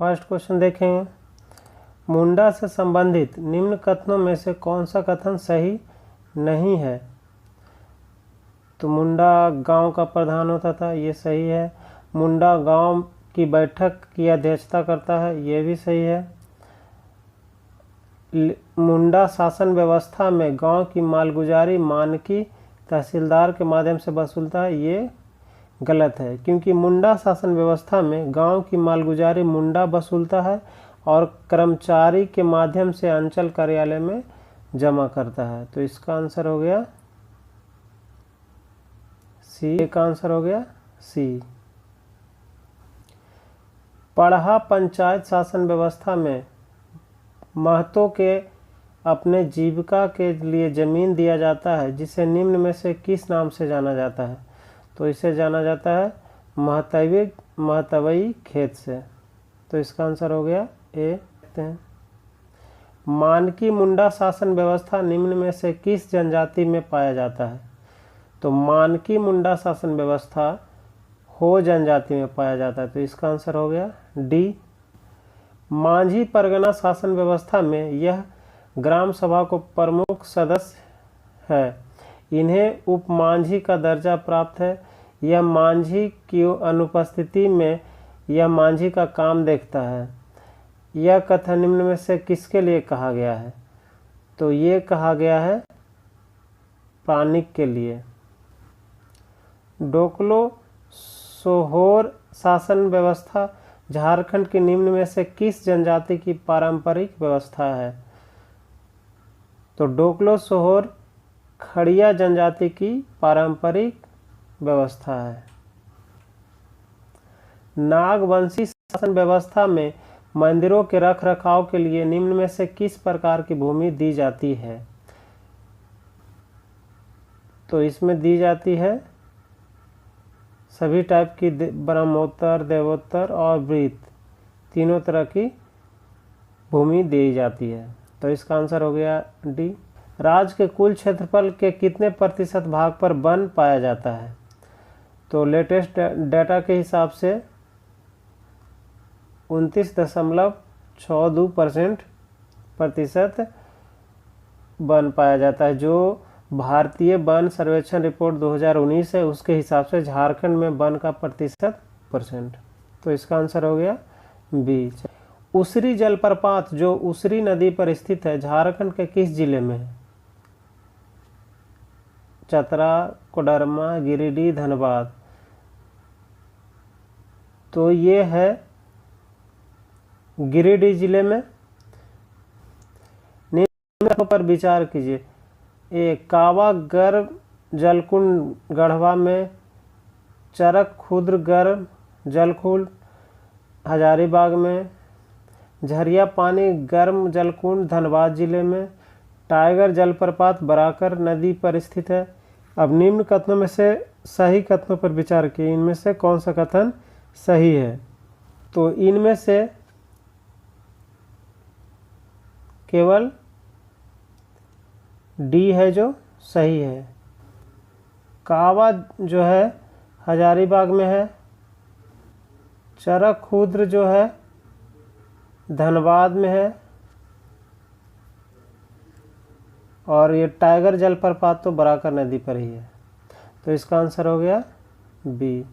First question देखेंगे, मुंडा से संबंधित निम्न कथनों में से कौन सा कथन सही नहीं है। तो मुंडा गांव का प्रधान होता था, ये सही है। मुंडा गांव की बैठक की अध्यक्षता करता है, ये भी सही है। मुंडा शासन व्यवस्था में गांव की मालगुजारी मानकी तहसीलदार के माध्यम से वसूलता है, ये गलत है, क्योंकि मुंडा शासन व्यवस्था में गांव की मालगुजारी मुंडा वसूलता है और कर्मचारी के माध्यम से अंचल कार्यालय में जमा करता है। तो इसका आंसर हो गया सी। एक आंसर हो गया सी। पढ़ा पंचायत शासन व्यवस्था में महतों के अपने जीविका के लिए जमीन दिया जाता है, जिसे निम्न में से किस नाम से जाना जाता है। तो इसे जाना जाता है महतवई खेत से। तो इसका आंसर हो गया ए। मानकी मुंडा शासन व्यवस्था निम्न में से किस जनजाति में पाया जाता है। तो मानकी मुंडा शासन व्यवस्था हो जनजाति में पाया जाता है। तो इसका आंसर हो गया डी। मांझी परगना शासन व्यवस्था में यह ग्राम सभा को प्रमुख सदस्य है, इन्हें उपमांझी का दर्जा प्राप्त है। यह मांझी की अनुपस्थिति में यह मांझी का काम देखता है। यह कथन निम्न में से किसके लिए कहा गया है। तो ये कहा गया है पानिक के लिए। डोकलो सोहोर शासन व्यवस्था झारखंड के निम्न में से किस जनजाति की पारंपरिक व्यवस्था है। तो डोकलो सोहोर खड़िया जनजाति की पारंपरिक व्यवस्था है। नागवंशी शासन व्यवस्था में मंदिरों के रख रखाव के लिए निम्न में से किस प्रकार की भूमि दी जाती है। तो इसमें दी जाती है सभी टाइप की ब्रह्मोत्तर, देवोत्तर और वृत्त, तीनों तरह की भूमि दी जाती है। तो इसका आंसर हो गया डी। राज्य के कुल क्षेत्रफल के कितने प्रतिशत भाग पर वन पाया जाता है। तो लेटेस्ट डाटा के हिसाब से 29.62% वन पाया जाता है। जो भारतीय वन सर्वेक्षण रिपोर्ट 2019 है, उसके हिसाब से झारखंड में वन का %%। तो इसका आंसर हो गया बी। उसरी जलप्रपात जो उसरी नदी पर स्थित है, झारखंड के किस जिले में है। चतरा, कोडरमा, गिरिडीह, धनबाद। तो ये है गिरिडीह जिले में। निम्न पर विचार कीजिए। एक कावा गर्भ जलकुंड गढ़वा में, चरक खुद्र गर्भ जलकुंड हजारीबाग में, झरिया पानी गर्म जलकुंड धनबाद जिले में, टाइगर जलप्रपात बराकर नदी पर स्थित है। अब निम्न कथनों में से सही कथनों पर विचार किए, इनमें से कौन सा कथन सही है। तो इनमें से केवल डी है जो सही है। कावा जो है हजारीबाग में है, चरक खुद्र जो है धनबाद में है, और ये टाइगर जलप्रपात तो बराकर नदी पर ही है। तो इसका आंसर हो गया बी।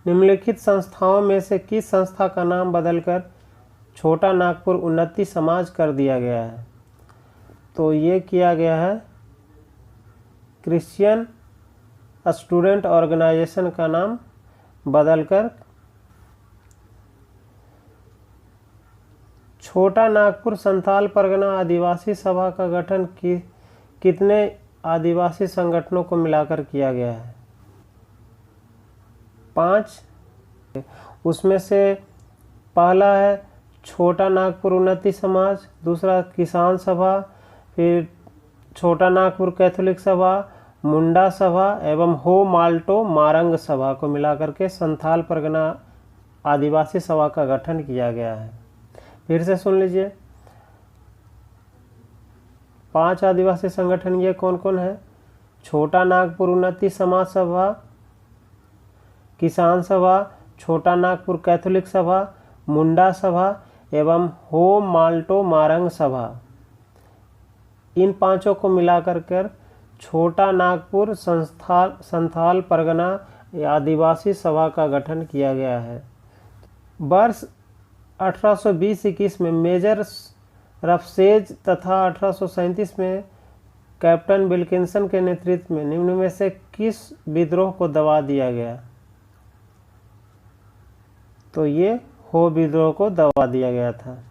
निम्नलिखित संस्थाओं में से किस संस्था का नाम बदलकर छोटा नागपुर उन्नति समाज कर दिया गया है। तो ये किया गया है क्रिश्चियन स्टूडेंट ऑर्गेनाइजेशन का नाम बदलकर छोटा नागपुर संथाल परगना आदिवासी सभा का गठन कितने आदिवासी संगठनों को मिलाकर किया गया है। 5। उसमें से पहला है छोटा नागपुर उन्नति समाज, दूसरा किसान सभा, फिर छोटा नागपुर कैथोलिक सभा, मुंडा सभा एवं हो माल्टो मारंग सभा को मिलाकर के संथाल परगना आदिवासी सभा का गठन किया गया है। फिर से सुन लीजिए, 5 आदिवासी संगठन ये कौन कौन है। छोटा नागपुर उन्नति समाज सभा, किसान सभा, छोटा नागपुर कैथोलिक सभा, मुंडा सभा एवं हो माल्टो मारंग सभा, इन पांचों को मिलाकर कर छोटा नागपुर संथाल परगना या आदिवासी सभा का गठन किया गया है। वर्ष 1820-21 में मेजर रफसेज तथा 1837 में कैप्टन विल्किंसन के नेतृत्व में निम्न में से किस विद्रोह को दबा दिया गया? तो ये हो विद्रोह को दबा दिया गया था।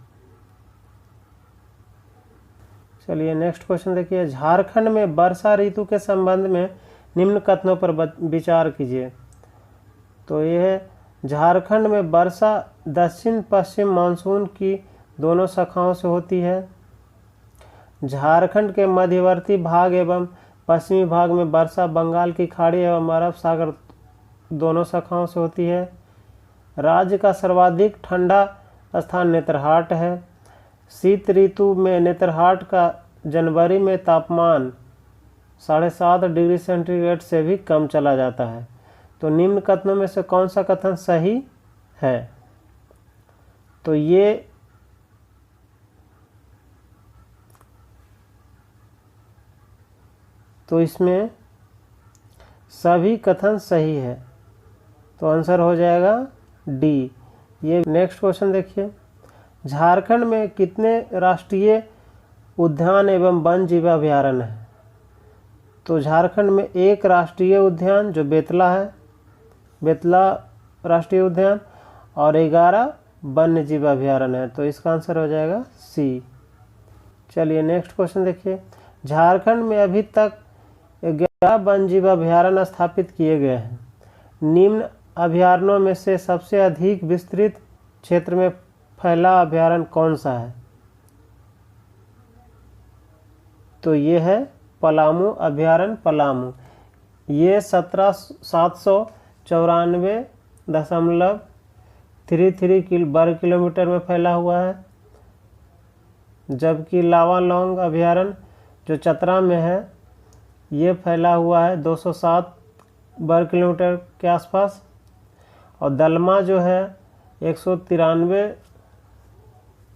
चलिए नेक्स्ट क्वेश्चन देखिए, झारखंड में वर्षा ऋतु के संबंध में निम्न कथनों पर विचार कीजिए। तो ये है, झारखंड में वर्षा दक्षिण पश्चिम मानसून की दोनों शाखाओं से होती है। झारखंड के मध्यवर्ती भाग एवं पश्चिमी भाग में वर्षा बंगाल की खाड़ी एवं अरब सागर दोनों शाखाओं से होती है। राज्य का सर्वाधिक ठंडा स्थान नेतरहाट है। शीत ऋतु में नेतरहाट का जनवरी में तापमान 7.5 डिग्री सेंटीग्रेड से भी कम चला जाता है। तो निम्न कथनों में से कौन सा कथन सही है? तो इसमें सभी कथन सही है, तो आंसर हो जाएगा डी। ये नेक्स्ट क्वेश्चन देखिए, झारखंड में कितने राष्ट्रीय उद्यान एवं वन जीव अभयारण्य है? तो झारखंड में एक राष्ट्रीय उद्यान जो बेतला है, बेतला राष्ट्रीय उद्यान, और 11 वन्य जीव अभयारण्य है। तो इसका आंसर हो जाएगा सी। चलिए नेक्स्ट क्वेश्चन देखिए, झारखंड में अभी तक 11 वन्य जीव अभयारण्य स्थापित किए गए हैं। निम्न अभयारण्यों में से सबसे अधिक विस्तृत क्षेत्र में फैला अभयारण्य कौन सा है? तो ये है पलामू अभयारण्य पलामू। ये 794.33 वर्ग किलोमीटर में फैला हुआ है। जबकि लावालौंग अभयारण्य जो चतरा में है, ये फैला हुआ है 207 वर्ग किलोमीटर के आसपास। और दलमा जो है 193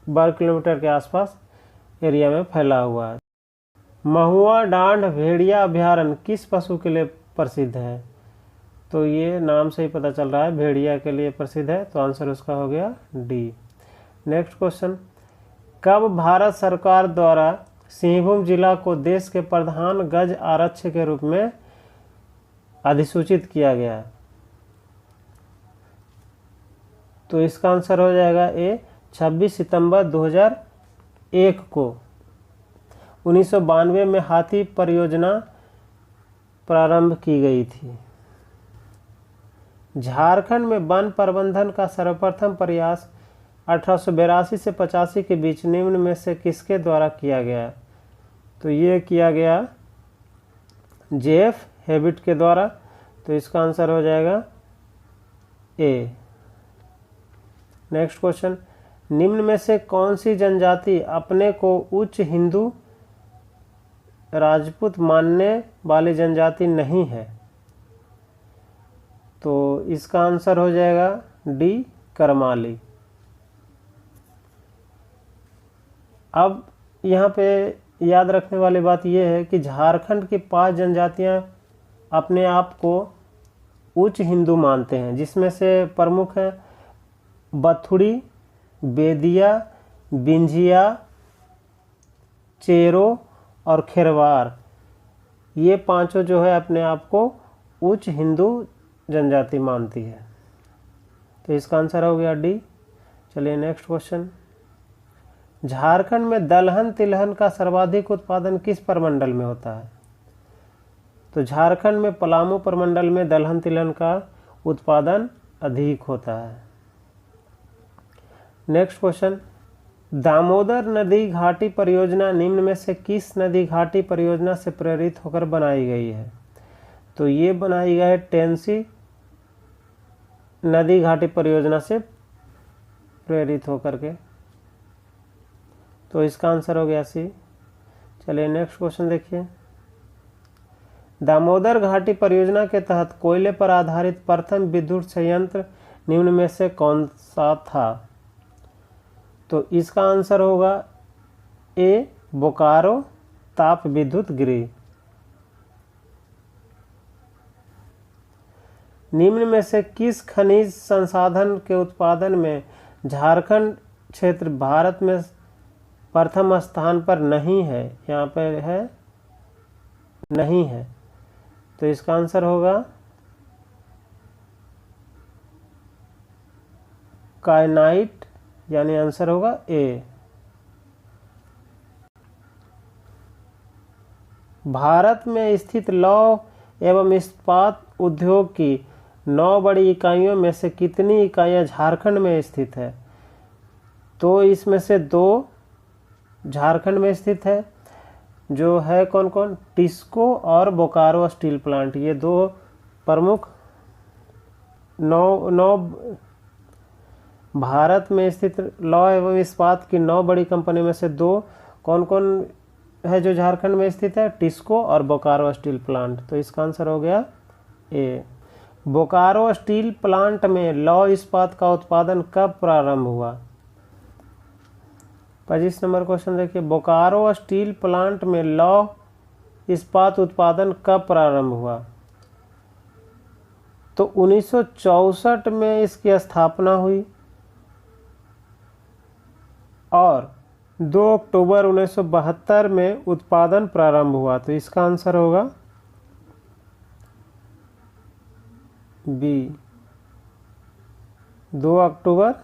वर्ग किलोमीटर के आसपास एरिया में फैला हुआ है। महुआ डांड भेड़िया अभयारण्य किस पशु के लिए प्रसिद्ध है? तो ये नाम से ही पता चल रहा है भेड़िया के लिए प्रसिद्ध है। तो आंसर उसका हो गया डी। नेक्स्ट क्वेश्चन, कब भारत सरकार द्वारा सिंहभूम जिला को देश के प्रधान गज आरक्षक के रूप में अधिसूचित किया गया? तो इसका आंसर हो जाएगा ए, 26 सितंबर 2001 को 1992 में हाथी परियोजना प्रारंभ की गई थी। झारखंड में वन प्रबंधन का सर्वप्रथम प्रयास 1882 से 85 के बीच निम्न में से किसके द्वारा किया गया? तो ये किया गया जेफ हेबिट के द्वारा। तो इसका आंसर हो जाएगा ए। नेक्स्ट क्वेश्चन, निम्न में से कौन सी जनजाति अपने को उच्च हिंदू राजपूत मानने वाली जनजाति नहीं है? तो इसका आंसर हो जाएगा डी, करमाली। अब यहाँ पे याद रखने वाली बात यह है कि झारखंड की 5 जनजातियाँ अपने आप को उच्च हिंदू मानते हैं, जिसमें से प्रमुख हैं बथुड़ी, बेदिया, बिंझिया, चेरो और खेरवार। ये पांचों जो है अपने आप को उच्च हिंदू जनजाति मानती है। तो इसका आंसर हो गया डी। चलिए नेक्स्ट क्वेश्चन, झारखंड में दलहन तिलहन का सर्वाधिक उत्पादन किस प्रमंडल में होता है? तो झारखंड में पलामू प्रमंडल में दलहन तिलहन का उत्पादन अधिक होता है। नेक्स्ट क्वेश्चन, दामोदर नदी घाटी परियोजना निम्न में से किस नदी घाटी परियोजना से प्रेरित होकर बनाई गई है? तो ये बनाई गई है टेंसी नदी घाटी परियोजना से प्रेरित होकर के। तो इसका आंसर हो गया सी। चलिए नेक्स्ट क्वेश्चन देखिए, दामोदर घाटी परियोजना के तहत कोयले पर आधारित प्रथम विद्युत संयंत्र निम्न में से कौन सा था? तो इसका आंसर होगा ए, बोकारो ताप विद्युत गृह। निम्न में से किस खनिज संसाधन के उत्पादन में झारखंड क्षेत्र भारत में प्रथम स्थान पर नहीं है? यहाँ पे है नहीं है, तो इसका आंसर होगा काइनाइट, यानी आंसर होगा ए। भारत में स्थित लौह एवं इस्पात उद्योग की 9 बड़ी इकाइयों में से कितनी इकाइयां झारखंड में स्थित है? तो इसमें से 2 झारखंड में स्थित है, जो है कौन कौन? टिस्को और बोकारो स्टील प्लांट। ये 2 प्रमुख 9 भारत में स्थित लौह एवं इस्पात की 9 बड़ी कंपनी में से 2 कौन कौन है जो झारखंड में स्थित है? टिस्को और बोकारो स्टील प्लांट। तो इसका आंसर हो गया ए। बोकारो स्टील प्लांट में लौह इस्पात का उत्पादन कब प्रारंभ हुआ? 25 नंबर क्वेश्चन देखिए, बोकारो स्टील प्लांट में लौह इस्पात उत्पादन कब प्रारंभ हुआ? तो 1964 में इसकी स्थापना हुई और 2 अक्टूबर 1972 में उत्पादन प्रारंभ हुआ। तो इसका आंसर होगा बी, 2 अक्टूबर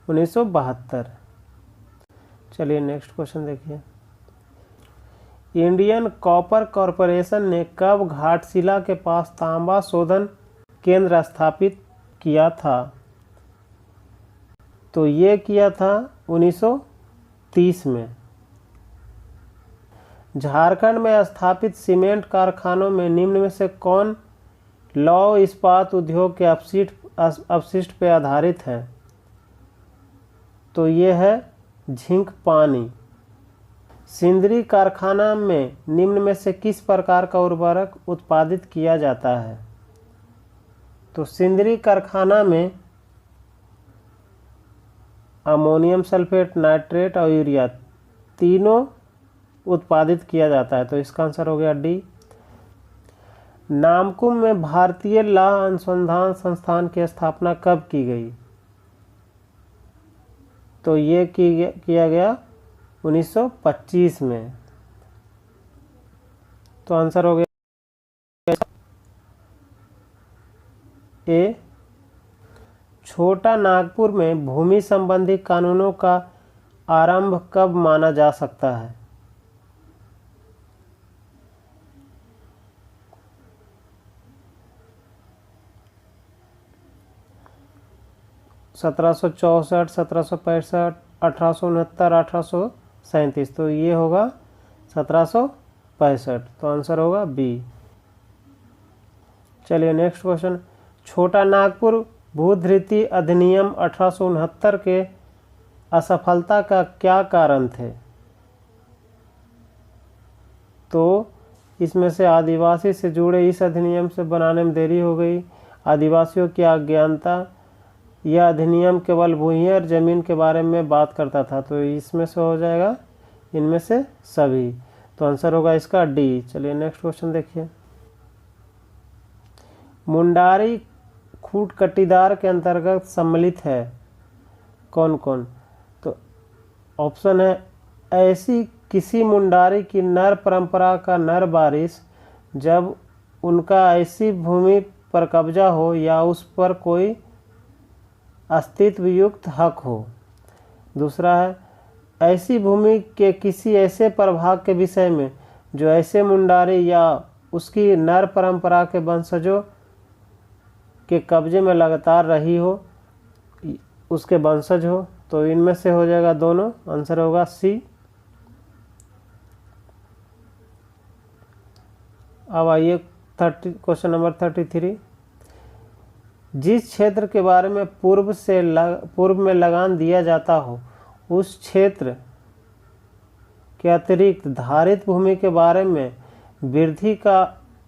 1972। चलिए नेक्स्ट क्वेश्चन देखिए, इंडियन कॉपर कॉरपोरेशन ने कब घाटशिला के पास तांबा शोधन केंद्र स्थापित किया था? तो ये किया था 1930 में। झारखंड में स्थापित सीमेंट कारखानों में निम्न में से कौन लौह इस्पात उद्योग के अपशिष्ट पर आधारित है? तो ये है झिंक पानी। सिंदरी कारखाना में निम्न में से किस प्रकार का उर्वरक उत्पादित किया जाता है? तो सिंदरी कारखाना में अमोनियम सल्फेट, नाइट्रेट और यूरिया तीनों उत्पादित किया जाता है। तो इसका आंसर हो गया डी। नामकुम में भारतीय लौह अनुसंधान संस्थान की स्थापना कब की गई? तो ये किया गया 1925 में। तो आंसर हो गया ए। छोटा नागपुर में भूमि संबंधी कानूनों का आरंभ कब माना जा सकता है? सत्रह सौ 1765, 1869, 1837। तो ये होगा 1765। तो आंसर होगा बी। चलिए नेक्स्ट क्वेश्चन, छोटा नागपुर भूधृति अधिनियम 1869 के असफलता का क्या कारण थे? तो इसमें से आदिवासी से जुड़े इस अधिनियम से बनाने में देरी हो गई, आदिवासियों की अज्ञानता, यह अधिनियम केवल भूमिहीन जमीन के बारे में बात करता था। तो इसमें से हो जाएगा इनमें से सभी। तो आंसर होगा इसका डी। चलिए नेक्स्ट क्वेश्चन देखिए, मुंडारी खूट कटीदार के अंतर्गत सम्मिलित है कौन कौन? तो ऑप्शन है, ऐसी किसी मुंडारी की नर परंपरा का नर वारिस जब उनका ऐसी भूमि पर कब्जा हो या उस पर कोई अस्तित्व युक्त हक हो। दूसरा है, ऐसी भूमि के किसी ऐसे प्रभाग के विषय में जो ऐसे मुंडारी या उसकी नर परंपरा के वंशजों के कब्जे में लगातार रही हो, उसके वंशज हो। तो इनमें से हो जाएगा दोनों, आंसर होगा सी। अब आइए क्वेश्चन नंबर 33, जिस क्षेत्र के बारे में पूर्व में लगान दिया जाता हो उस क्षेत्र के अतिरिक्त धारित भूमि के बारे में वृद्धि का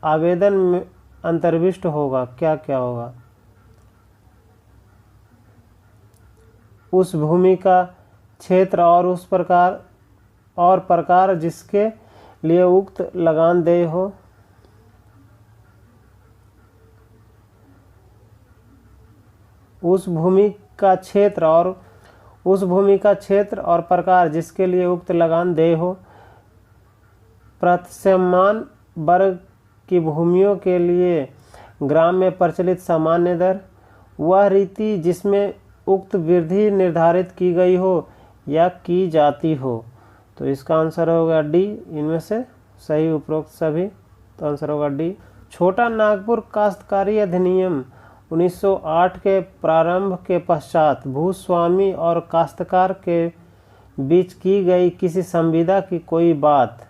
आवेदन में अंतर्विष्ट होगा, क्या क्या होगा? उस भूमि का क्षेत्र और उस प्रकार जिसके लिए उक्त लगान देय हो। उस भूमि का क्षेत्र और प्रकार जिसके लिए उक्त लगान देय हो। प्रत्समान वर्ग की भूमियों के लिए ग्राम में प्रचलित सामान्य दर। वह रीति जिसमें उक्त वृद्धि निर्धारित की गई हो या की जाती हो। तो इसका आंसर होगा डी, इनमें से सही उपरोक्त सभी। तो आंसर होगा डी। छोटा नागपुर काश्तकारी अधिनियम 1908 के प्रारंभ के पश्चात भूस्वामी और काश्तकार के बीच की गई किसी संविदा की कोई बात।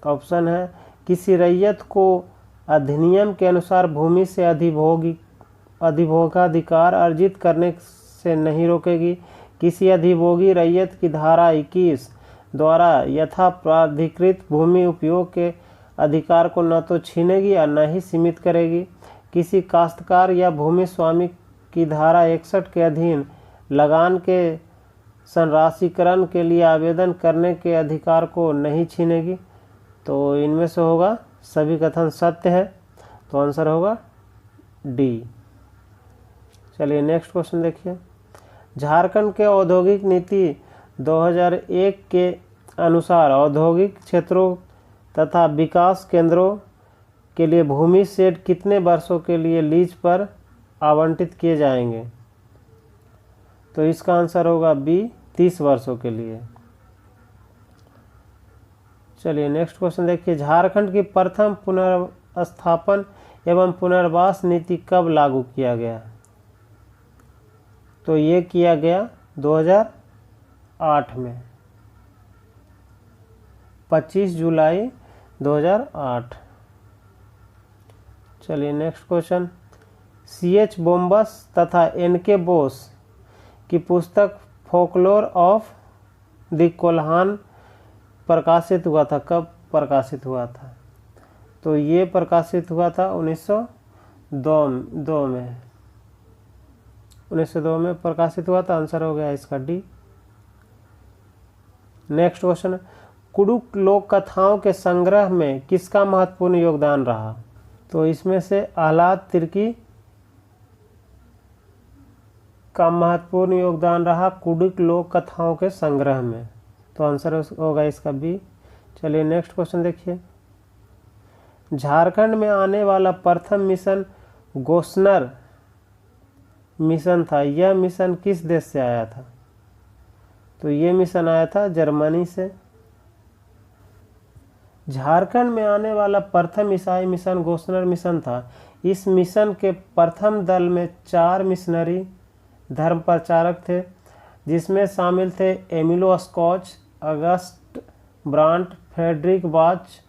ऑप्शन है किसी रैयत को अधिनियम के अनुसार भूमि से अधिभोगाधिकार अर्जित करने से नहीं रोकेगी। किसी अधिभोगी रैयत की धारा 21 द्वारा यथा प्राधिकृत भूमि उपयोग के अधिकार को न तो छीनेगी और न ही सीमित करेगी। किसी काश्तकार या भूमि स्वामी की धारा 61 के अधीन लगान के संराशीकरण के लिए आवेदन करने के अधिकार को नहीं छीनेगी। तो इनमें से होगा सभी कथन सत्य है। तो आंसर होगा डी। चलिए नेक्स्ट क्वेश्चन देखिए। झारखंड के औद्योगिक नीति 2001 के अनुसार औद्योगिक क्षेत्रों तथा विकास केंद्रों के लिए भूमि सेट कितने वर्षों के लिए लीज पर आवंटित किए जाएंगे। तो इसका आंसर होगा बी, 30 वर्षों के लिए। चलिए नेक्स्ट क्वेश्चन देखिए। झारखंड की प्रथम पुनर्स्थापन एवं पुनर्वास नीति कब लागू किया गया। तो ये किया गया 2008 में, 25 जुलाई 2008। चलिए नेक्स्ट क्वेश्चन। C.H. बोम्बस तथा N.K. बोस की पुस्तक फोकलोर ऑफ द कोल्हान प्रकाशित हुआ था। कब प्रकाशित हुआ था। तो ये प्रकाशित हुआ था 1902 में। 1902 में प्रकाशित हुआ था। आंसर हो गया इसका डी। Next question. कुडुख लोक कथाओं के संग्रह में किसका महत्वपूर्ण योगदान रहा। तो इसमें से आह्लाद तिर्की का महत्वपूर्ण योगदान रहा कुडुख लोक कथाओं के संग्रह में। तो आंसर होगा इसका बी। चलिए नेक्स्ट क्वेश्चन देखिए। झारखंड में आने वाला प्रथम मिशन गोस्नर मिशन था। यह मिशन किस देश से आया था। तो ये मिशन आया था जर्मनी से। झारखंड में आने वाला प्रथम ईसाई मिशन गोस्नर मिशन था। इस मिशन के प्रथम दल में 4 मिशनरी धर्म प्रचारक थे, जिसमें शामिल थे एमिलो स्कॉच, अगस्ट ब्रांट, फ्रेडरिक बाच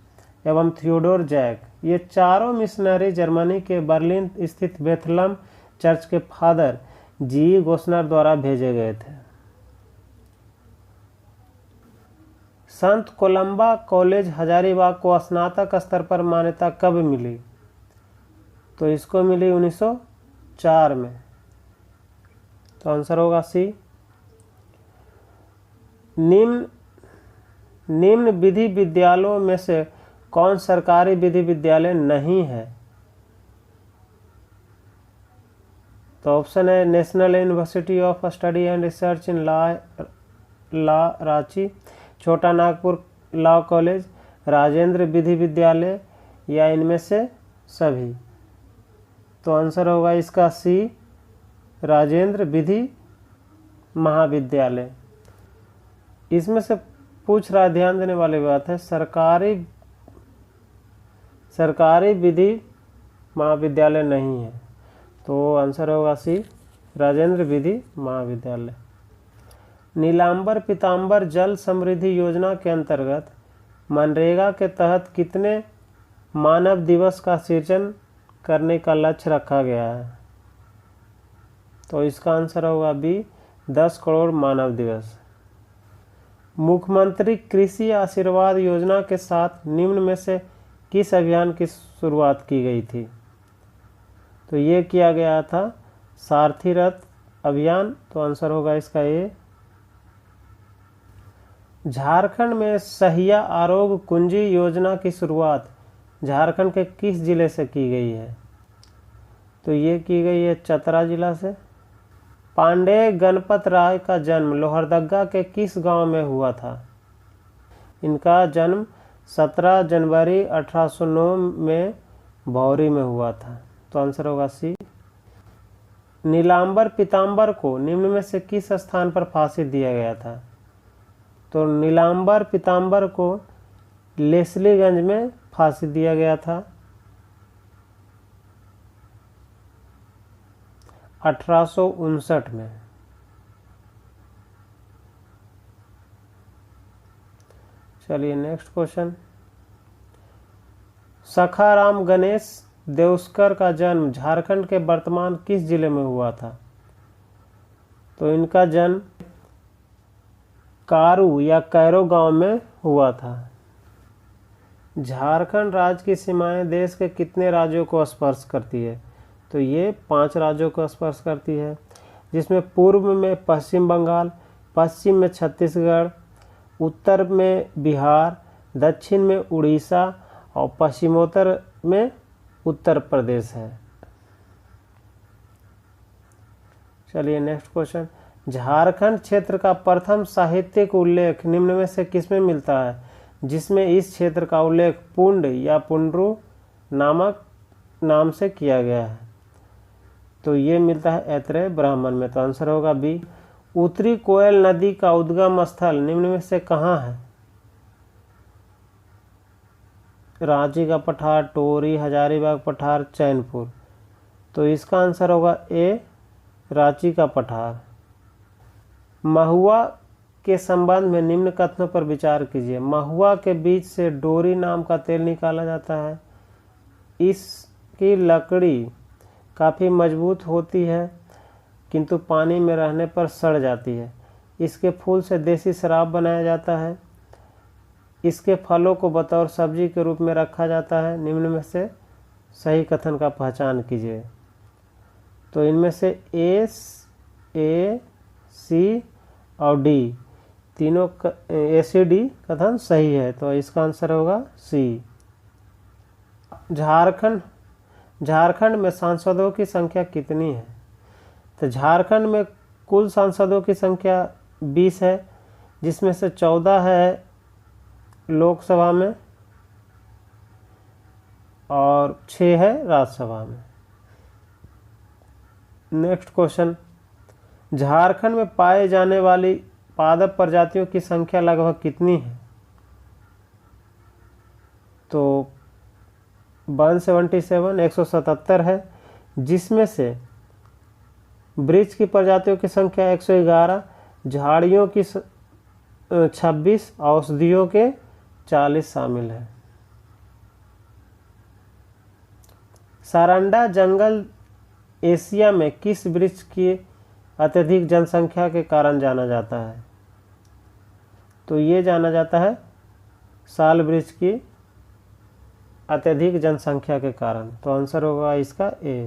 एवं थियोडोर जैक। ये चारों मिशनरी जर्मनी के बर्लिन स्थित बेथलम चर्च के फादर जी गोस्नर द्वारा भेजे गए थे। संत कोलंबा कॉलेज हजारीबाग को स्नातक स्तर पर मान्यता कब मिली। तो इसको मिली 1904 में। तो आंसर होगा सी। निम्न विधि विद्यालयों में से कौन सरकारी विधि विद्यालय नहीं है। तो ऑप्शन है national university of study and research in law Ranchi, छोटा नागपुर लॉ कॉलेज, राजेंद्र विधि विद्यालय या इनमें से सभी। तो आंसर होगा इसका सी, राजेंद्र विधि महाविद्यालय। इसमें से पूछ रहा है, ध्यान देने वाली बात है, सरकारी विधि महाविद्यालय नहीं है। तो आंसर होगा सी, राजेंद्र विधि महाविद्यालय। नीलांबर पीतांबर जल समृद्धि योजना के अंतर्गत मनरेगा के तहत कितने मानव दिवस का सृजन करने का लक्ष्य रखा गया है। तो इसका आंसर होगा बी, 10 करोड़ मानव दिवस। मुख्यमंत्री कृषि आशीर्वाद योजना के साथ निम्न में से किस अभियान की शुरुआत की गई थी। तो ये किया गया था सारथी रथ अभियान, तो आंसर होगा इसका ए। झारखंड में सहिया आरोग्य कुंजी योजना की शुरुआत झारखंड के किस जिले से की गई है? तो ये की गई है चतरा जिला से। पांडे गणपत राय का जन्म लोहरदगा के किस गांव में हुआ था? इनका जन्म 17 जनवरी 1809 में भौरी में हुआ था, तो आंसर होगा सी। नीलांबर पीताम्बर को निम्न में से किस स्थान पर फांसी दिया गया था? तो नीलांबर पीताम्बर को लेस्लीगंज में फांसी दिया गया था 1859 में। चलिए नेक्स्ट क्वेश्चन। सखाराम गणेश देउस्कर का जन्म झारखंड के वर्तमान किस जिले में हुआ था? तो इनका जन्म कारू या कैरो गांव में हुआ था। झारखंड राज्य की सीमाएं देश के कितने राज्यों को स्पर्श करती है? तो ये 5 राज्यों को स्पर्श करती है, जिसमें पूर्व में पश्चिम बंगाल, पश्चिम में छत्तीसगढ़, उत्तर में बिहार, दक्षिण में उड़ीसा और पश्चिमोत्तर में उत्तर प्रदेश है। चलिए नेक्स्ट क्वेश्चन। झारखंड क्षेत्र का प्रथम साहित्यिक उल्लेख निम्न में से किसमें मिलता है, जिसमें इस क्षेत्र का उल्लेख पुंड या पुंड्रू नामक नाम से किया गया है? तो ये मिलता है ऐत्रेय ब्राह्मण में, तो आंसर होगा बी। उत्तरी कोयल नदी का उद्गम स्थल निम्न में से कहाँ है? रांची का पठार, टोरी, हजारीबाग पठार, चैनपुर, तो इसका आंसर होगा ए, रांची का पठार। महुआ के संबंध में निम्न कथनों पर विचार कीजिए। महुआ के बीज से डोरी नाम का तेल निकाला जाता है। इसकी लकड़ी काफ़ी मजबूत होती है किंतु पानी में रहने पर सड़ जाती है। इसके फूल से देसी शराब बनाया जाता है। इसके फलों को बतौर सब्जी के रूप में रखा जाता है। निम्न में से सही कथन का पहचान कीजिए। तो इनमें से ए, सी और डी तीनों ए सी डी कथन सही है, तो इसका आंसर होगा सी। झारखंड में सांसदों की संख्या कितनी है? तो झारखंड में कुल सांसदों की संख्या 20 है, जिसमें से 14 है लोकसभा में और 6 है राज्यसभा में। Next question. झारखंड में पाए जाने वाली पादप प्रजातियों की संख्या लगभग कितनी है? तो 177 177 है, जिसमें से वृक्ष की प्रजातियों की संख्या 111, झाड़ियों की 26, औषधियों के 40 शामिल है। सारंडा जंगल एशिया में किस वृक्ष की अत्यधिक जनसंख्या के कारण जाना जाता है? तो ये जाना जाता है साल वृक्ष की अत्यधिक जनसंख्या के कारण, तो आंसर होगा इसका ए।